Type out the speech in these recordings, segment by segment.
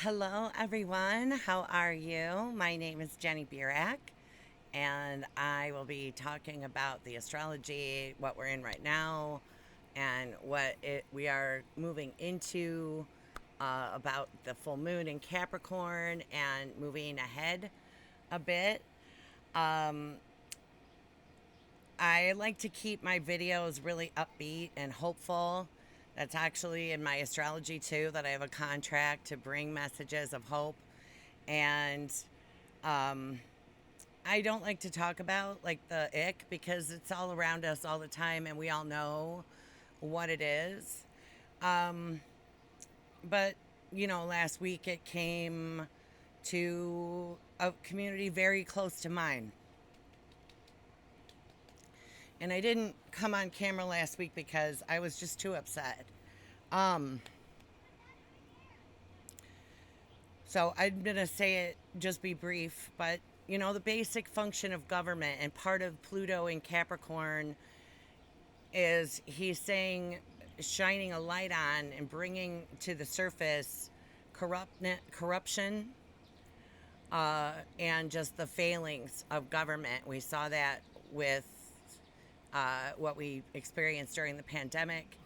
Hello, everyone. How are you? My name is Jenny and I will be talking about the astrology, what we're in right now, and we are moving into about the full moon in Capricorn and moving ahead a bit. Um, I like to keep my videos really upbeat and hopeful. That's actually in my astrology too, that I have a contract to bring messages of hope. And um, I don't like to talk about like the ick because it's all around us all the time and we all know what it is. Um, but, last week it came to a community very close to mine. And I didn't come on camera last week because I was just too upset. Um, so I'm going to say it, just be brief, but the basic function of government and part of Pluto in Capricorn is he's saying, shining a light on and bringing to the surface corruption and just the failings of government. We saw that with what we experienced during the pandemic,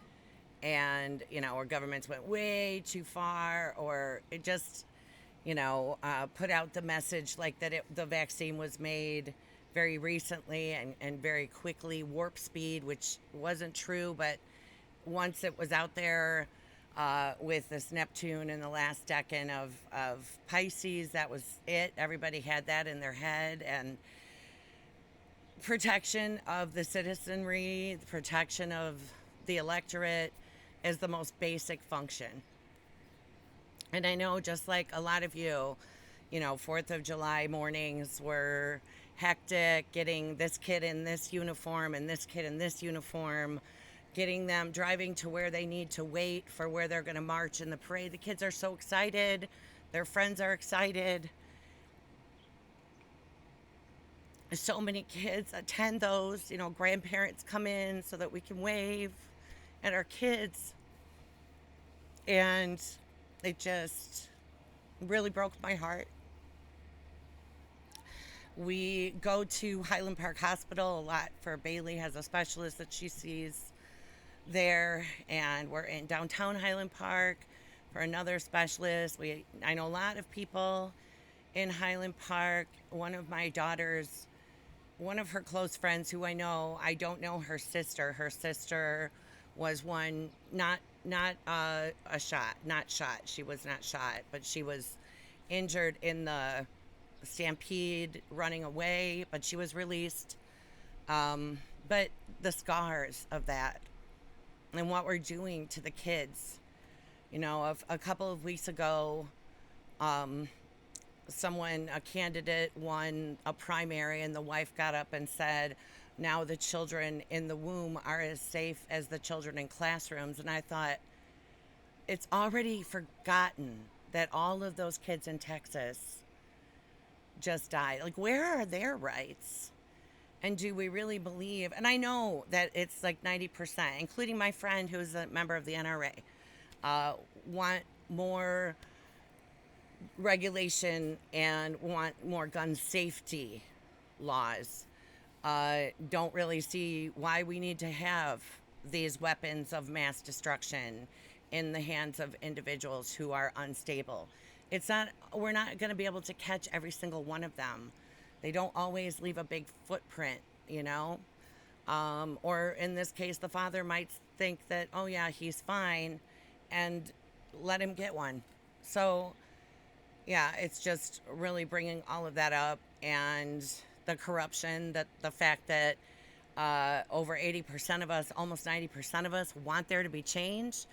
and our governments went way too far, or it just put out the message like that the vaccine was made very recently and very quickly, warp speed, which wasn't true, but once it was out there with this Neptune in the last decan of Pisces, that was it. Everybody had that in their head, and protection of the citizenry, the protection of the electorate is the most basic function. And I know, just like a lot of you, 4th of July mornings were hectic, getting this kid in this uniform and this kid in this uniform, getting them driving to where they need to wait for where they're going to march in the parade. The kids are so excited. Their friends are excited. So many kids attend those. Grandparents come in so that we can wave at our kids. And it just really broke my heart. We go to Highland Park Hospital a lot for Bailey has a specialist that she sees there, and we're in downtown Highland Park for another specialist. I know a lot of people in Highland Park. One of my daughters, one of her close friends who I don't know her sister. Her sister was one, not a shot, not shot. She was not shot, but she was injured in the stampede running away, but she was released. But the scars of that and what we're doing to the kids. A couple of weeks ago, a candidate won a primary, and the wife got up and said, now the children in the womb are as safe as the children in classrooms. And I thought, it's already forgotten that all of those kids in Texas just died. Like, where are their rights? And do we really believe? And I know that it's like 90%, including my friend who's a member of the NRA, want more regulation and want more gun safety laws. Don't really see why we need to have these weapons of mass destruction in the hands of individuals who are unstable. We're not going to be able to catch every single one of them. They don't always leave a big footprint, or in this case, the father might think that, oh yeah, he's fine, and let him get one. So yeah, it's just really bringing all of that up, and the corruption, that the fact that over 80% of us, almost 90% of us, want there to be change,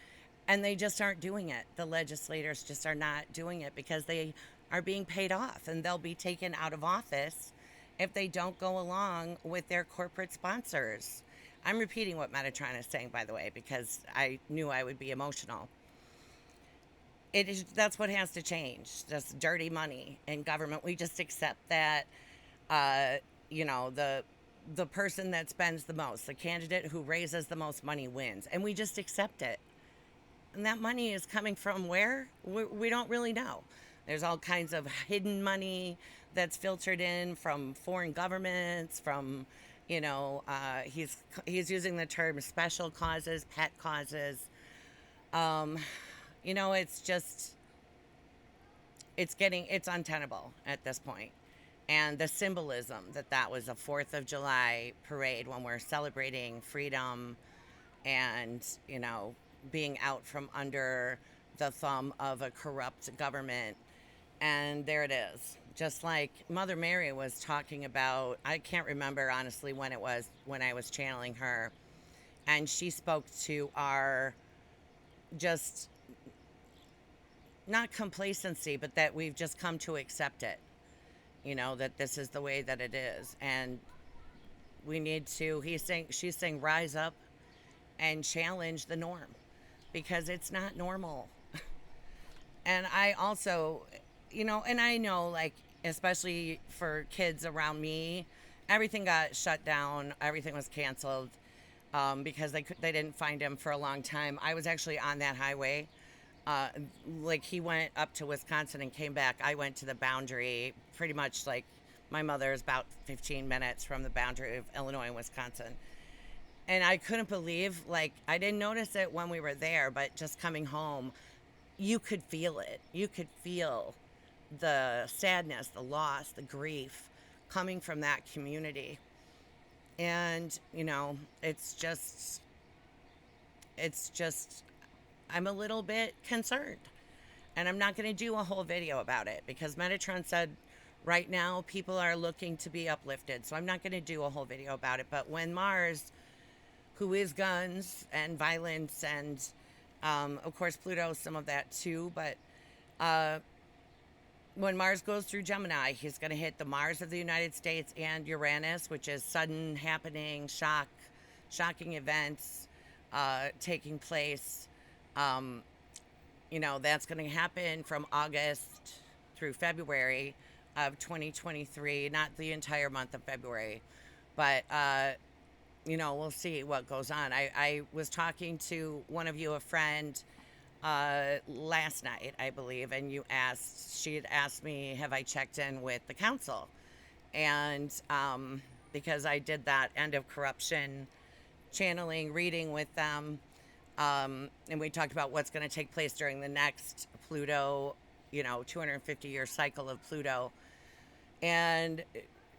and they just aren't doing it. The legislators just are not doing it because they are being paid off, and they'll be taken out of office if they don't go along with their corporate sponsors. I'm repeating what Metatron is saying, by the way, because I knew I would be emotional. That's what has to change. Just dirty money in government. We just accept that, the person that spends the most, the candidate who raises the most money wins, and we just accept it. And that money is coming from where? We don't really know. There's all kinds of hidden money that's filtered in from foreign governments, from, he's using the term special causes, pet causes. Um, it's just, it's untenable at this point. And the symbolism that was a 4th of July parade when we're celebrating freedom and, being out from under the thumb of a corrupt government. And there it is. Just like Mother Mary was talking about, I can't remember honestly when it was, when I was channeling her. And she spoke to our just not complacency, but that we've just come to accept it. That this is the way that it is. And we need to, she's saying, rise up and challenge the norm because it's not normal. And I also, and I know, like, especially for kids around me, everything got shut down, everything was canceled because they didn't find him for a long time. I was actually on that highway. Like, he went up to Wisconsin and came back. I went to the boundary, pretty much like my mother is about 15 minutes from the boundary of Illinois and Wisconsin. And I couldn't believe, like, I didn't notice it when we were there, but just coming home, you could feel it. You could feel the sadness, the loss, the grief coming from that community. And, it's just, I'm a little bit concerned. And I'm not going to do a whole video about it because Metatron said right now people are looking to be uplifted. So I'm not going to do a whole video about it. But when Mars, who is guns and violence and, of course, Pluto, some of that too. But when Mars goes through Gemini, he's going to hit the Mars of the United States and Uranus, which is sudden happening, shocking events taking place. That's going to happen from August through February of 2023, not the entire month of February. But, we'll see what goes on. I was talking to one of you, a friend, last night, I believe, and she had asked me, have I checked in with the council? And because I did that end of corruption channeling reading with them, and we talked about what's going to take place during the next Pluto, 250-year cycle of Pluto. And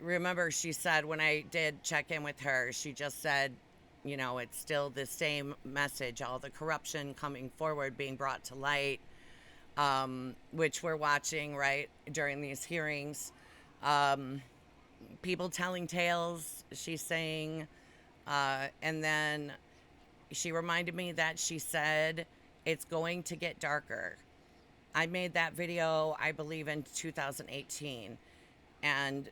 remember, she said, when I did check in with her, she just said, it's still the same message, all the corruption coming forward, being brought to light, which we're watching, right, during these hearings. People telling tales, she's saying, and then she reminded me that she said it's going to get darker. I made that video, I believe, in 2018. And,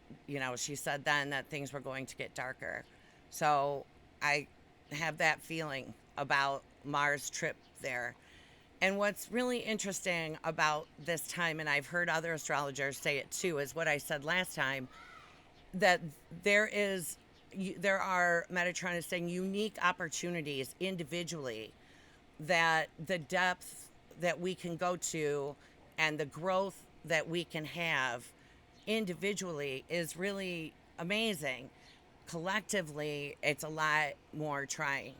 she said then that things were going to get darker. So I have that feeling about Mars' trip there. And what's really interesting about this time, and I've heard other astrologers say it too, is what I said last time, that there are, Metatron is saying, unique opportunities individually, that the depth that we can go to and the growth that we can have individually is really amazing. Collectively, it's a lot more trying.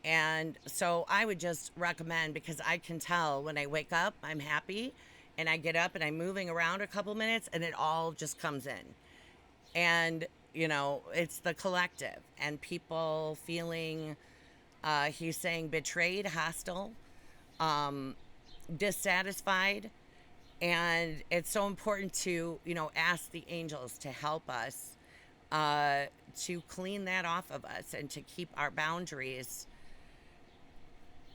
And so I would just recommend, because I can tell when I wake up, I'm happy, and I get up and I'm moving around a couple minutes and it all just comes in. And, it's the collective and people feeling, he's saying, betrayed, hostile, dissatisfied. And it's so important to, ask the angels to help us to clean that off of us and to keep our boundaries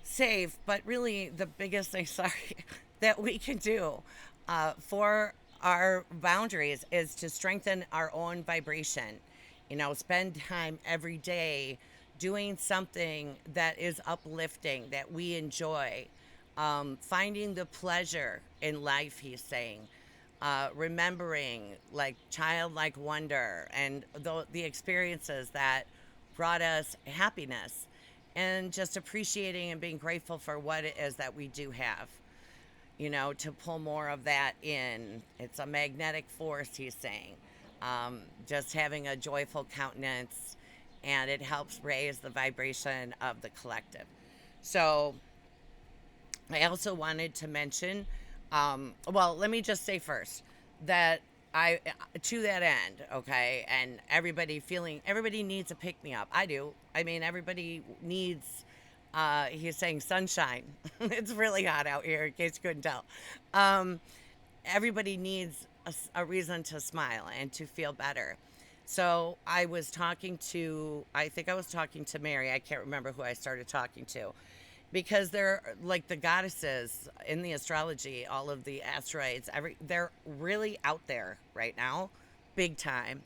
safe. But really, the biggest thing, that we can do for our boundaries is to strengthen our own vibration. Spend time every day doing something that is uplifting, that we enjoy. Finding the pleasure in life, he's saying. Remembering, like, childlike wonder and the experiences that brought us happiness. and just appreciating and being grateful for what it is that we do have, to pull more of that in. It's a magnetic force, he's saying. Just having a joyful countenance, and it helps raise the vibration of the collective. So, I also wanted to mention, well, let me just say first that to that end, okay, and everybody needs a pick me up. I do. I mean, everybody needs, he's saying sunshine. It's really hot out here, in case you couldn't tell. Um, Everybody needs a reason to smile and to feel better. So I think I was talking to Mary. I can't remember who I started talking to, because they're like the goddesses in the astrology, all of the asteroids, they're really out there right now, big time.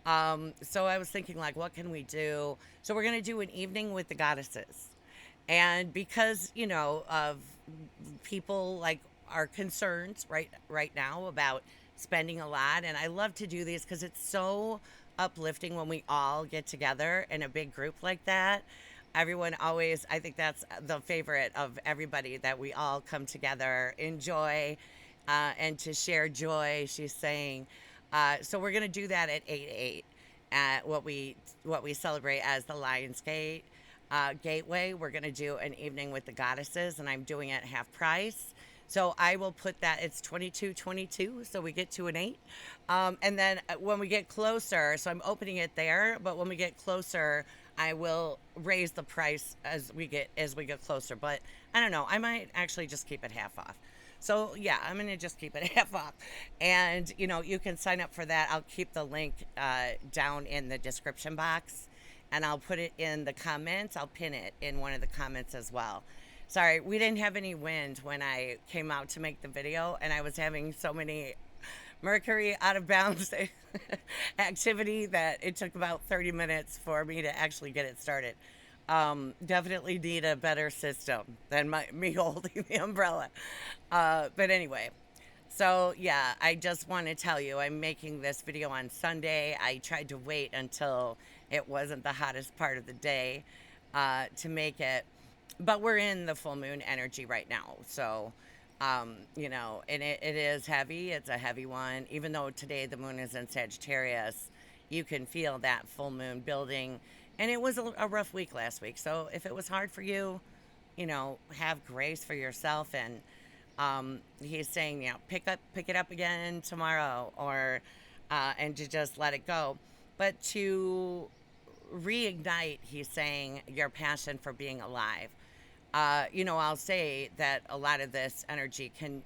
So I was thinking, like, what can we do? So we're going to do an evening with the goddesses. And because, of people like our concerns right now about spending a lot, and I love to do these because it's so uplifting when we all get together in a big group like that. Everyone always, I think that's the favorite of everybody, that we all come together, enjoy, and to share joy, she's saying. So we're going to do that at 8/8 at what we celebrate as the Lionsgate Gateway. We're going to do an evening with the goddesses, and I'm doing it half price. So I will put that, it's 22.22, so we get to an 8. And then when we get closer, so I'm opening it there, but when we get closer, I will raise the price as we get closer. But I don't know, I might actually just keep it half off. So yeah, I'm going to just keep it half off. And you can sign up for that. I'll keep the link down in the description box, and I'll put it in the comments. I'll pin it in one of the comments as well. Sorry, we didn't have any wind when I came out to make the video, and I was having so many Mercury out of bounds activity that it took about 30 minutes for me to actually get it started. Definitely need a better system than me holding the umbrella. But anyway, so yeah, I just want to tell you, I'm making this video on Sunday. I tried to wait until it wasn't the hottest part of the day to make it. But we're in the full moon energy right now. So, and it is heavy. It's a heavy one. Even though today the moon is in Sagittarius, you can feel that full moon building. And it was a rough week last week. So if it was hard for you, have grace for yourself. And he's saying, pick it up again tomorrow, or and to just let it go. But to reignite, he's saying, your passion for being alive. I'll say that a lot of this energy can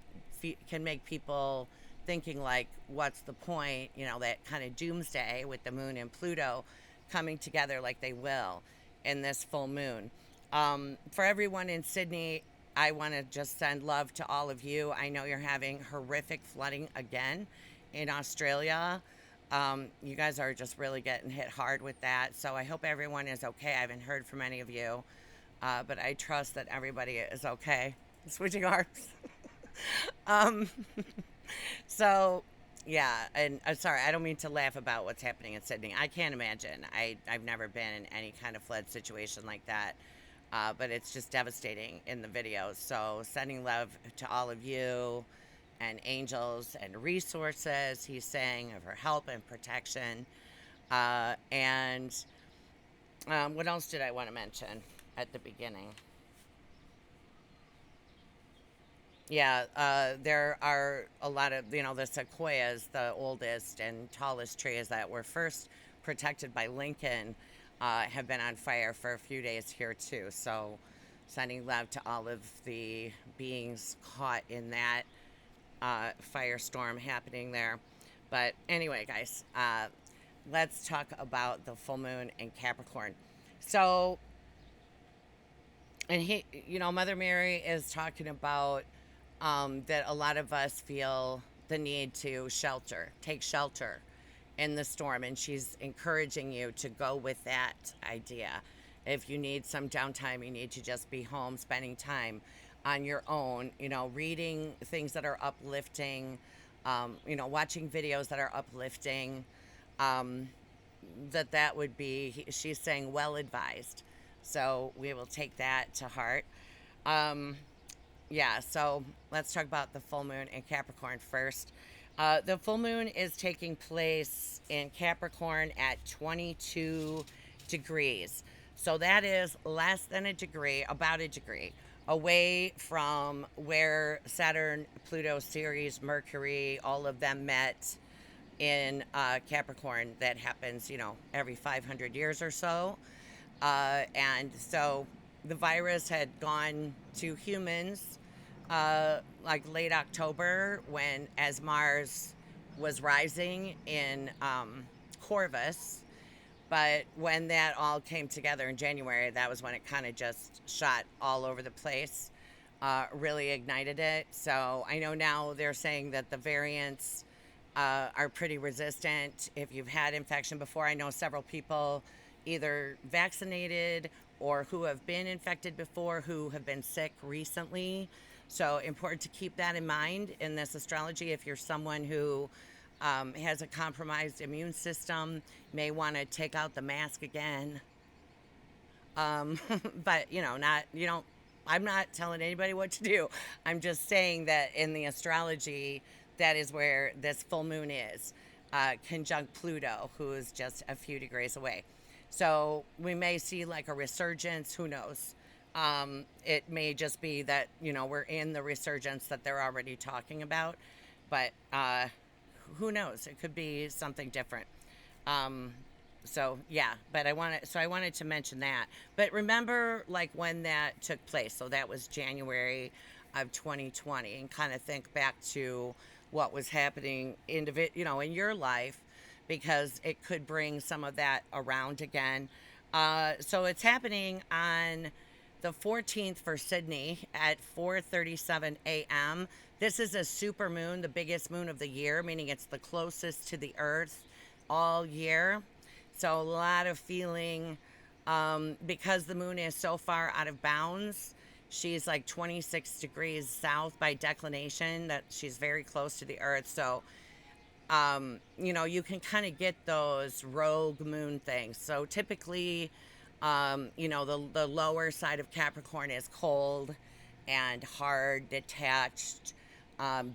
make people thinking, like, what's the point? That kind of doomsday with the moon and Pluto coming together like they will in this full moon. For everyone in Sydney, I want to just send love to all of you. I know you're having horrific flooding again in Australia. You guys are just really getting hit hard with that. So I hope everyone is okay. I haven't heard from any of you. But I trust that everybody is okay. Switching arms. um, so, yeah, and sorry, I don't mean to laugh about what's happening in Sydney. I can't imagine. I've never been in any kind of flood situation like that. But it's just devastating in the videos. So, sending love to all of you, and angels and resources, he's saying, for help and protection. And what else did I want to mention at the beginning? Yeah, there are a lot of, the sequoias, the oldest and tallest trees that were first protected by Lincoln, have been on fire for a few days here too. So sending love to all of the beings caught in that firestorm happening there. But anyway, guys, let's talk about the full moon in Capricorn. So, and Mother Mary is talking about that a lot of us feel the need to take shelter in the storm, and she's encouraging you to go with that idea. If you need some downtime, you need to just be home, spending time on your own, reading things that are uplifting, watching videos that are uplifting, that would be, she's saying, well advised. So we will take that to heart. Um, yeah, so let's talk about the full moon in Capricorn first. The full moon is taking place in Capricorn at 22 degrees. So that is less than a degree, about a degree, away from where Saturn, Pluto, Ceres, Mercury, all of them met in Capricorn. That happens, every 500 years or so. And so the virus had gone to humans like late October when as Mars was rising in Corvus. But when that all came together in January, that was when it kind of just shot all over the place, really ignited it. So I know now they're saying that the variants are pretty resistant. If you've had infection before, I know several people either vaccinated or who have been infected before who have been sick recently. So important to keep that in mind in this astrology. If you're someone who has a compromised immune system, may want to take out the mask again. But not you don't. I'm not telling anybody what to do. I'm just saying that in the astrology, that is where this full moon is, conjunct Pluto, who is just a few degrees away. So we may see like a resurgence. Who knows? It may just be that we're in the resurgence that they're already talking about, but who knows? It could be something different. Um, so yeah, but I wanted to mention that. But remember, like when that took place. So that was January of 2020, and kind of think back to what was happening in your life, because it could bring some of that around again. So it's happening on the 14th for Sydney at 4:37 a.m. This is a super moon, the biggest moon of the year, meaning it's the closest to the Earth all year. So a lot of feeling, because the moon is so far out of bounds. She's like 26 degrees south by declination, that she's very close to the Earth. So, you can kind of get those rogue moon things. So typically, the lower side of Capricorn is cold and hard, detached,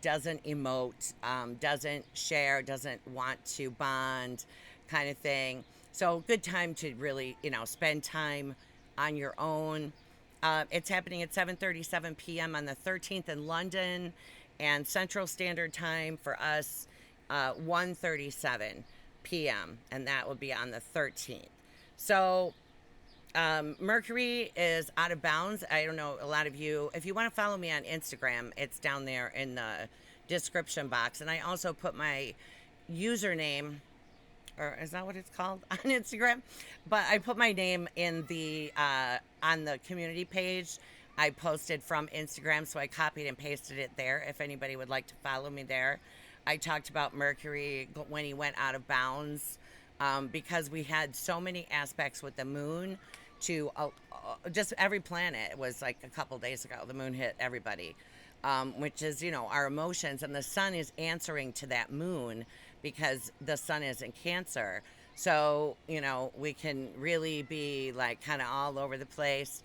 doesn't emote, doesn't share, doesn't want to bond, kind of thing. So good time to really, spend time on your own. It's happening at 7:37 p.m. on the 13th in London, and Central Standard Time for us, 1:37 p.m., and that will be on the 13th. So Mercury is out of bounds. I don't know, a lot of you, if you want to follow me on Instagram, it's down there in the description box. And I also put my username, or is that what it's called, on Instagram? But I put my name in the on the community page. I posted from Instagram, so I copied and pasted it there if anybody would like to follow me there. I talked about Mercury when he went out of bounds, because we had so many aspects with the moon to just every planet. It was like a couple days ago, the moon hit everybody, which is, our emotions. And the sun is answering to that moon because the sun is in Cancer. So, we can really be like kind of all over the place.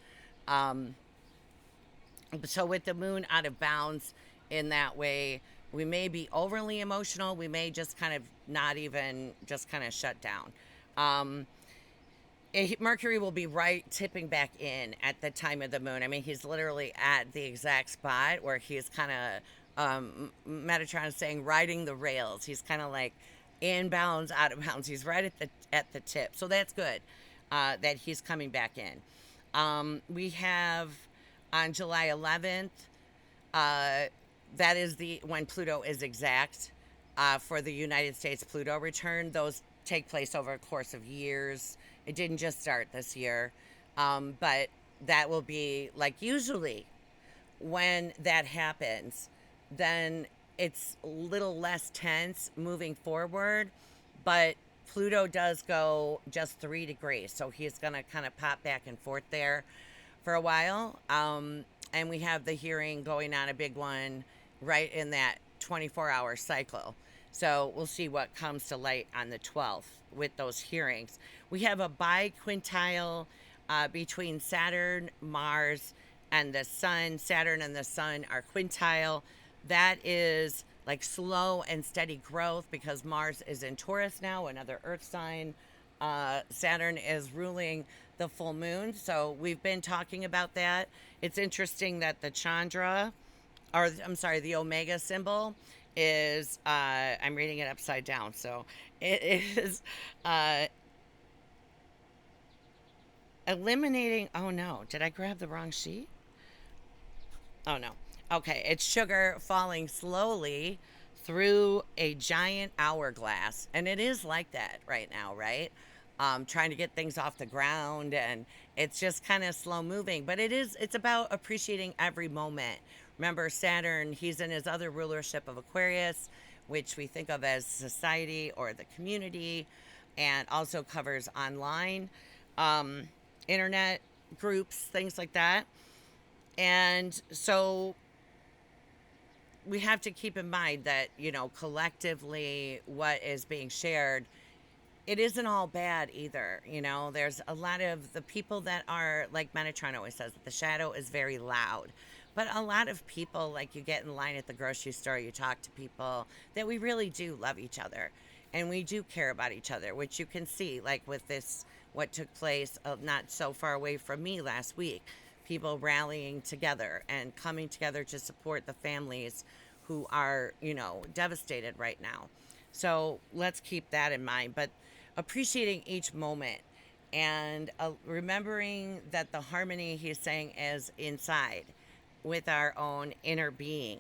So with the moon out of bounds in that way, we may be overly emotional. We may just kind of not even, just kind of shut down. Mercury will be right tipping back in at the time of the moon. I mean, he's literally at the exact spot where he's kind of, Metatron is saying, riding the rails. He's kind of like in bounds, out of bounds. He's right at the tip. So that's good, that he's coming back in. We have on July 11th, that is when Pluto is exact, for the United States Pluto return. Those take place over a course of years. It didn't just start this year, but that will be like, usually when that happens, then it's a little less tense moving forward. But Pluto does go just 3 degrees, so he's going to kind of pop back and forth there for a while. And we have the hearing going on, a big one, right in that 24-hour cycle. So we'll see what comes to light on the 12th with those hearings. We have a biquintile between Saturn, Mars, and the Sun. Saturn and the Sun are quintile. That is like slow and steady growth because Mars is in Taurus now, another Earth sign. Saturn is ruling the full moon. So we've been talking about that. It's interesting that the Chandra, or I'm sorry, the Omega symbol is, I'm reading it upside down. So it is uh, eliminating, oh no, did I grab the wrong sheet? Oh no. Okay, it's sugar falling slowly through a giant hourglass. And it is like that right now, right? Trying to get things off the ground, and it's just kind of slow moving. But it's about appreciating every moment. Remember, Saturn, he's in his other rulership of Aquarius, which we think of as society or the community, and also covers online, um, internet groups, things like that. And so we have to keep in mind that, collectively, what is being shared, it isn't all bad either. There's a lot of the people that are, like Metatron always says, that the shadow is very loud. But a lot of people, like you get in line at the grocery store, you talk to people, that we really do love each other. And we do care about each other, which you can see, like with this, what took place not so far away from me last week. People rallying together and coming together to support the families who are, devastated right now. So let's keep that in mind. But appreciating each moment and remembering that the harmony, he's saying, is inside with our own inner being.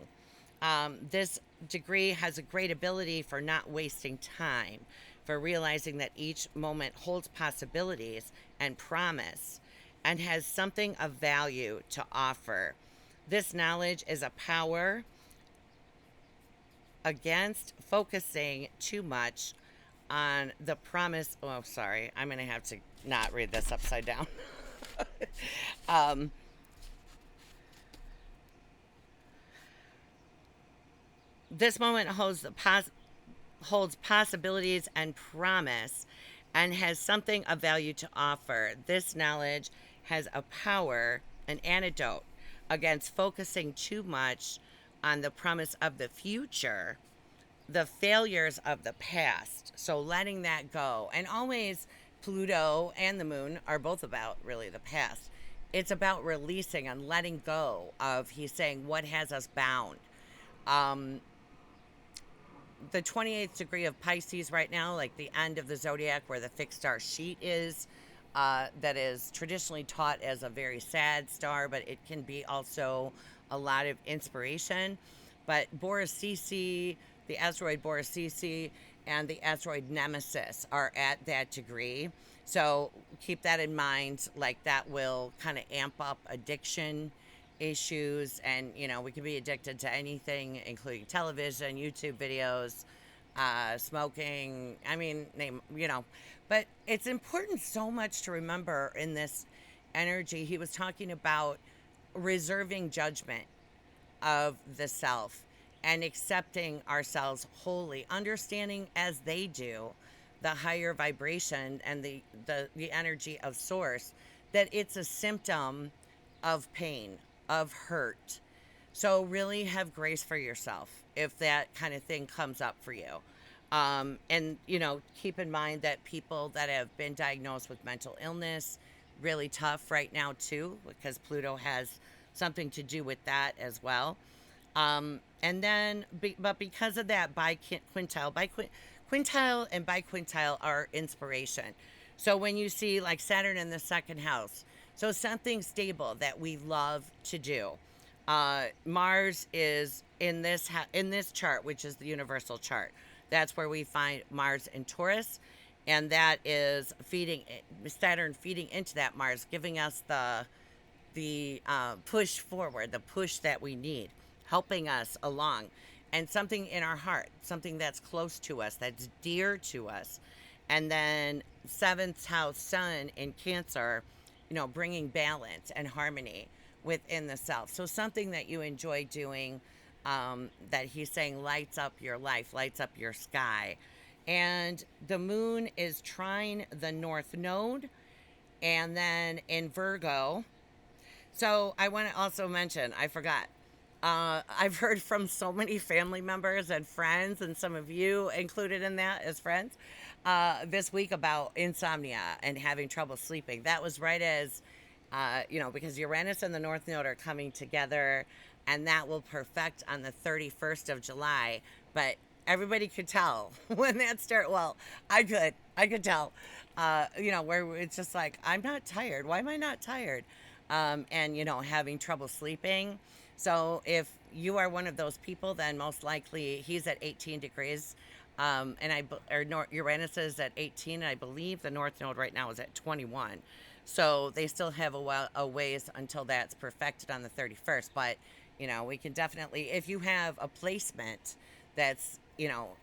This degree has a great ability for not wasting time, for realizing that each moment holds possibilities and promise and has something of value to offer. This knowledge is a power against focusing too much on the promise. Oh, sorry. I'm going to have to not read this upside down. um, this moment holds possibilities and promise and has something of value to offer. This knowledge has a power, an antidote against focusing too much on the promise of the future, the failures of the past. So letting that go. And always, Pluto and the moon are both about really the past. It's about releasing and letting go of, he's saying, what has us bound. The 28th degree of Pisces right now, like the end of the zodiac where the fixed star sheet is, that is traditionally taught as a very sad star, but it can be also a lot of inspiration. But Boris-Cece, the asteroid Boris-Cece, and the asteroid Nemesis are at that degree. So keep that in mind. Like that will kind of amp up addiction issues, and we can be addicted to anything, including television, YouTube videos, smoking. I mean, but it's important so much to remember in this energy. He was talking about reserving judgment of the self and accepting ourselves wholly, understanding as they do the higher vibration and the energy of source, that it's a symptom of pain, of hurt. So really have grace for yourself if that kind of thing comes up for you. And, keep in mind that people that have been diagnosed with mental illness, really tough right now too, because Pluto has something to do with that as well. And then, but because of that, quintile and biquintile are inspiration. So when you see like Saturn in the second house, so something stable that we love to do. Mars is in this chart, which is the universal chart. That's where we find Mars in Taurus, and that is Saturn feeding into that Mars, giving us the push forward, the push that we need, helping us along, and something in our heart, something that's close to us, that's dear to us. And then seventh house Sun in Cancer, bringing balance and harmony within the self. So something that you enjoy doing, that he's saying lights up your life, lights up your sky. And the moon is trine the north node, And then in Virgo, so I want to also mention, I forgot. I've heard from so many family members and friends, and some of you included in that as friends, this week about insomnia and having trouble sleeping. That was right as, because Uranus and the North Node are coming together, and that will perfect on the 31st of July. But everybody could tell when that started. Well, I could tell, where it's just like, I'm not tired. Why am I not tired? And having trouble sleeping. So if you are one of those people, then most likely he's at 18 degrees, Uranus is at 18, and I believe the North Node right now is at 21. So they still have a ways until that's perfected on the 31st. But we can definitely, if you have a placement that's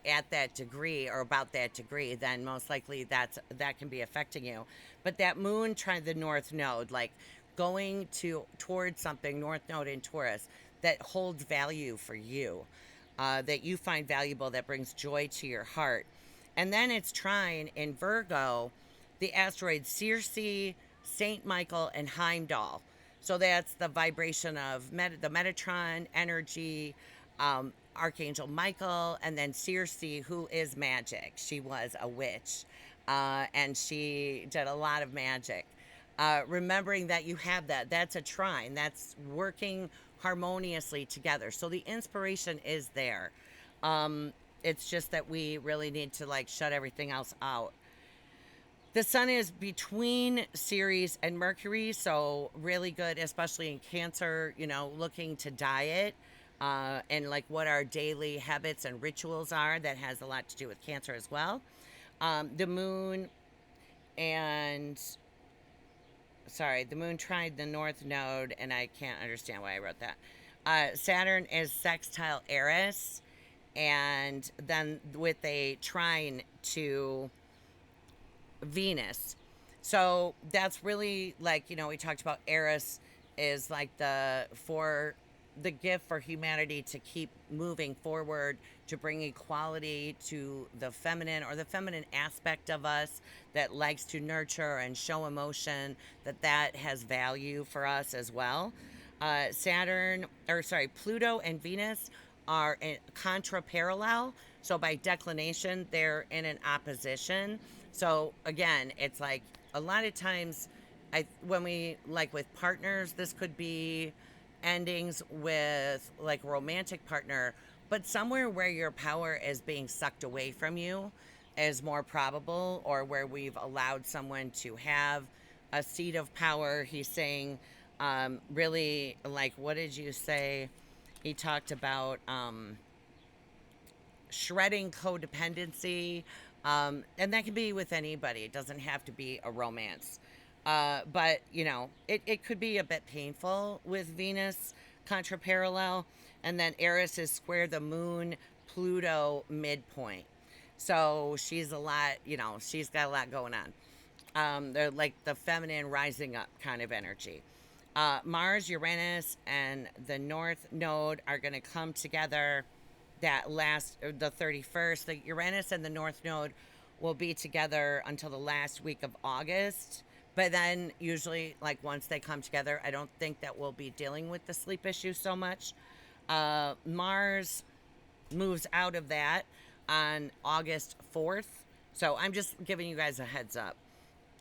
at that degree or about that degree, then most likely that can be affecting you. But that moon trying the North Node, like going towards something, North Node in Taurus, that holds value for you, that you find valuable, that brings joy to your heart. And then it's trine in Virgo the asteroids Circe, Saint Michael, and Heimdall. So that's the vibration of the Metatron energy, Archangel Michael, and then Circe, who is magic. She was a witch, and she did a lot of magic. Remembering that you have that's a trine, that's working harmoniously together. So the inspiration is there. It's just that we really need to like shut everything else out. The sun is between Ceres and Mercury, so really good, especially in Cancer, looking to diet, and like what our daily habits and rituals are. That has a lot to do with Cancer as well. The moon and the moon tried the North Node, and I can't understand why I wrote that. Saturn is sextile Eris, and then with a trine to Venus. So that's really like, we talked about Eris is like the gift for humanity to keep moving forward, to bring equality to the feminine, or the feminine aspect of us that likes to nurture and show emotion, that has value for us as well. Pluto and Venus are in contra parallel. So by declination, they're in an opposition. So again, it's like a lot of times, when we like with partners, this could be endings with like a romantic partner, but somewhere where your power is being sucked away from you is more probable, or where we've allowed someone to have a seat of power. He's saying, really, like, what did you say? He talked about shredding codependency, and that can be with anybody. It doesn't have to be a romance. But, it could be a bit painful with Venus contra parallel. And then Eris is square the moon, Pluto midpoint. So she's she's got a lot going on. They're like the feminine rising up kind of energy. Mars, Uranus, and the North Node are going to come together the 31st. The Uranus and the North Node will be together until the last week of August. But then usually, like, once they come together, I don't think that we'll be dealing with the sleep issue so much. Mars moves out of that on August 4th. So I'm just giving you guys a heads up,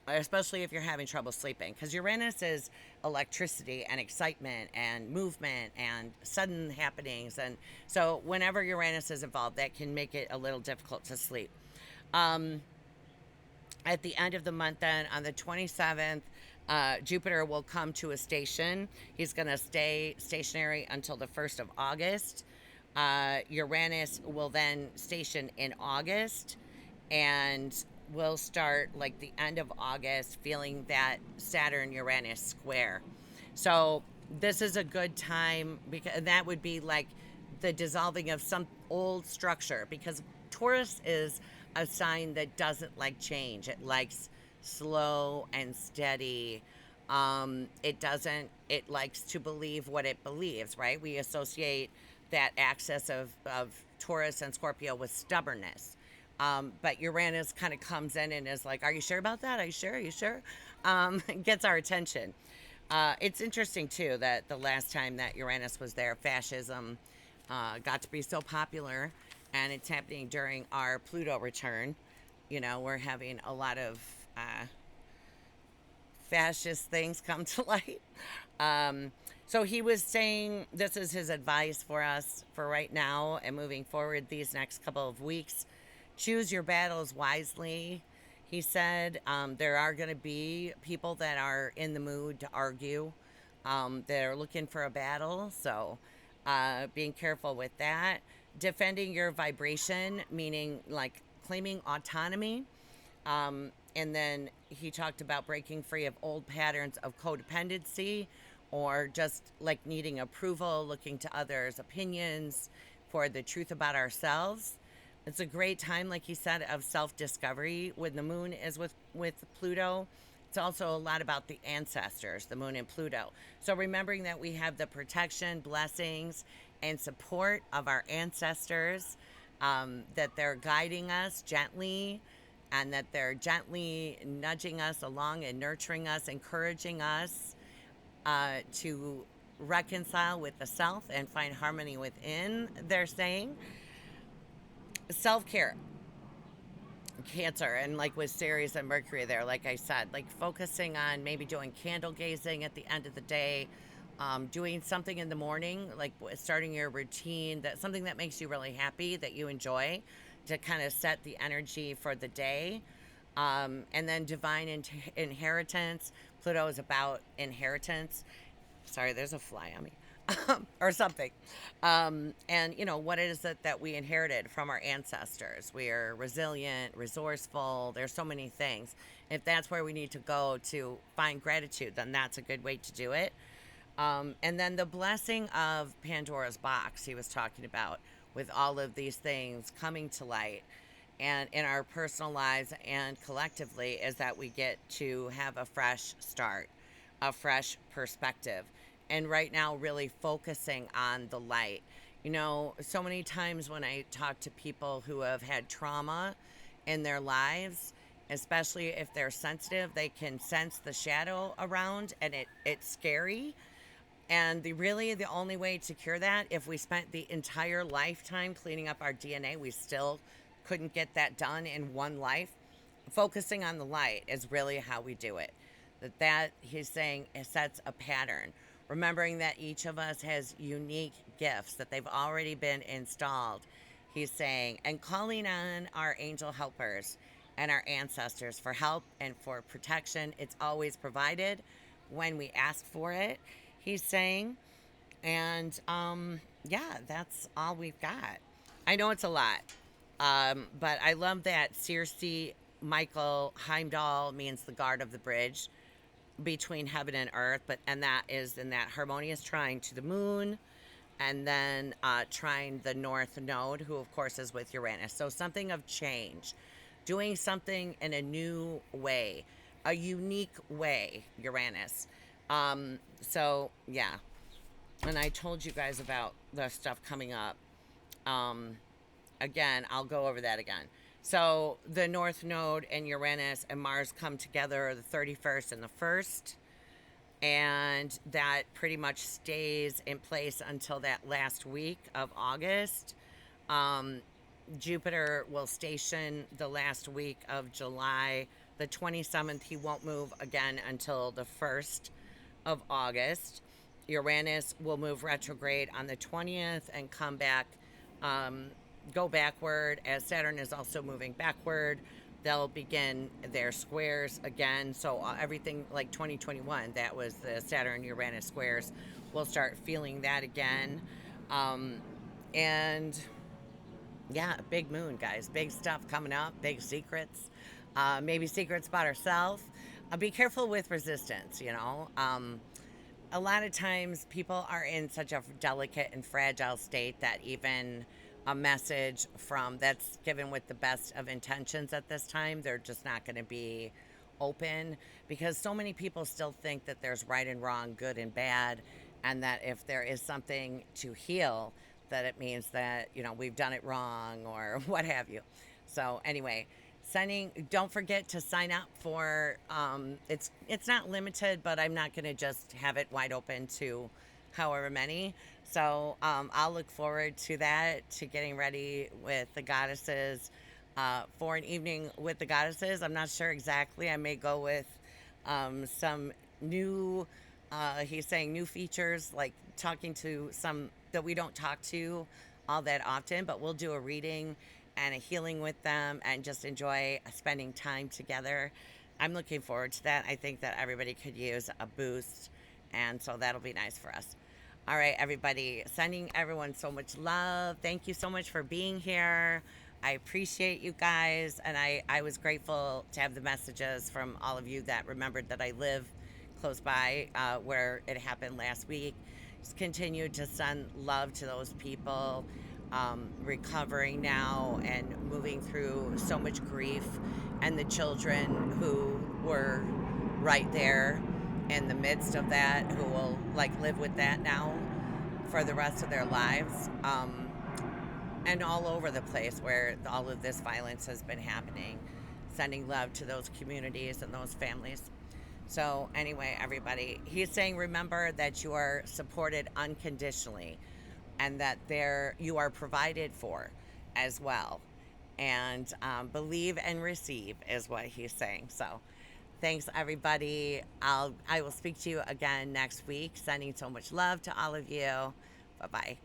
especially if you're having trouble sleeping, because Uranus is electricity and excitement and movement and sudden happenings. And so whenever Uranus is involved, that can make it a little difficult to sleep. At the end of the month, then on the 27th, Jupiter will come to a station. He's going to stay stationary until the 1st of August. Uranus will then station in August, and we'll start like the end of August feeling that Saturn-Uranus square. So this is a good time, because that would be like the dissolving of some old structure, because Taurus is a sign that doesn't like change. It likes slow and steady. It likes to believe what it believes, right? We associate that axis of Taurus and Scorpio with stubbornness. But Uranus kind of comes in and is like, "Are you sure about that? Are you sure? Are you sure?" Gets our attention. It's interesting too that the last time that Uranus was there, fascism got to be so popular, and it's happening during our Pluto return. You know, we're having a lot of fascist things come to light. So he was saying this is his advice for us for right now and moving forward these next couple of weeks. Choose your battles wisely. He said there are going to be people that are in the mood to argue. They're looking for a battle. So being careful with that. Defending your vibration, meaning like claiming autonomy. And then he talked about breaking free of old patterns of codependency or just like needing approval, looking to others' opinions for the truth about ourselves. It's a great time, like he said, of self-discovery when the moon is with Pluto. It's also a lot about the ancestors, the moon and Pluto. So remembering that we have the protection, blessings, and support of our ancestors, that they're guiding us gently, and that they're gently nudging us along and nurturing us, encouraging us to reconcile with the self and find harmony within, they're saying. Self care, Cancer, and like with Ceres and Mercury there, like I said, like focusing on maybe doing candle gazing at the end of the day, doing something in the morning, like starting your routine, that something that makes you really happy, that you enjoy, to kind of set the energy for the day. And then divine inheritance. Pluto is about inheritance. Sorry, there's a fly on me. Or something. And, you know, what is it that we inherited from our ancestors? We are resilient, resourceful. There's so many things. If that's where we need to go to find gratitude, then that's a good way to do it. And then the blessing of Pandora's box he was talking about, with all of these things coming to light and in our personal lives and collectively, is that we get to have a fresh start, a fresh perspective. And right now, really focusing on the light. You know, so many times when I talk to people who have had trauma in their lives, especially if they're sensitive, they can sense the shadow around, and it's scary. And the only way to cure that, if we spent the entire lifetime cleaning up our DNA, we still couldn't get that done in one life. Focusing on the light is really how we do it. That he's saying, it sets a pattern. Remembering that each of us has unique gifts, that they've already been installed, he's saying, and calling on our angel helpers and our ancestors for help and for protection. It's always provided when we ask for it, he's saying. And yeah, that's all we've got. I know it's a lot, but I love that Circe, Michael, Heimdall means the guard of the bridge between heaven and earth, and that is in that harmonious trine to the moon, and then trine the north node, who of course is with Uranus. So something of change, doing something in a new way, a unique way, Uranus. So yeah, and I told you guys about the stuff coming up. Again, I'll go over that again. So the North Node and Uranus and Mars come together the 31st and the 1st. And that pretty much stays in place until that last week of August. Jupiter will station the last week of July. The 27th, he won't move again until the 1st of August. Uranus will move retrograde on the 20th and come back, go backward, as Saturn is also moving backward. They'll begin their squares again. So everything like 2021, that was the Saturn Uranus squares, we'll start feeling that again. And yeah, big moon, guys. Big stuff coming up, big secrets. Maybe secrets about ourselves. Be careful with resistance, you know. A lot of times people are in such a delicate and fragile state that even a message from that's given with the best of intentions at this time, they're just not going to be open, because so many people still think that there's right and wrong, good and bad, and that if there is something to heal, that it means that, you know, we've done it wrong or what have you. So anyway, don't forget to sign up for it's not limited, but I'm not going to just have it wide open to however many. So I'll look forward to that, to getting ready with the goddesses for an evening with the goddesses. I'm not sure exactly. I may go with some new, he's saying new features, like talking to some that we don't talk to all that often, but we'll do a reading and a healing with them and just enjoy spending time together. I'm looking forward to that. I think that everybody could use a boost, and so that'll be nice for us. All right, everybody, sending everyone so much love. Thank you so much for being here. I appreciate you guys, and I was grateful to have the messages from all of you that remembered that I live close by where it happened last week. Just continue to send love to those people recovering now and moving through so much grief, and the children who were right there in the midst of that, who will like live with that now for the rest of their lives, and all over the place where all of this violence has been happening. Sending love to those communities and those families. So anyway, everybody, he's saying remember that you are supported unconditionally, and that you are provided for as well, and believe and receive is what he's saying. So thanks, everybody. I will speak to you again next week. Sending so much love to all of you. Bye bye.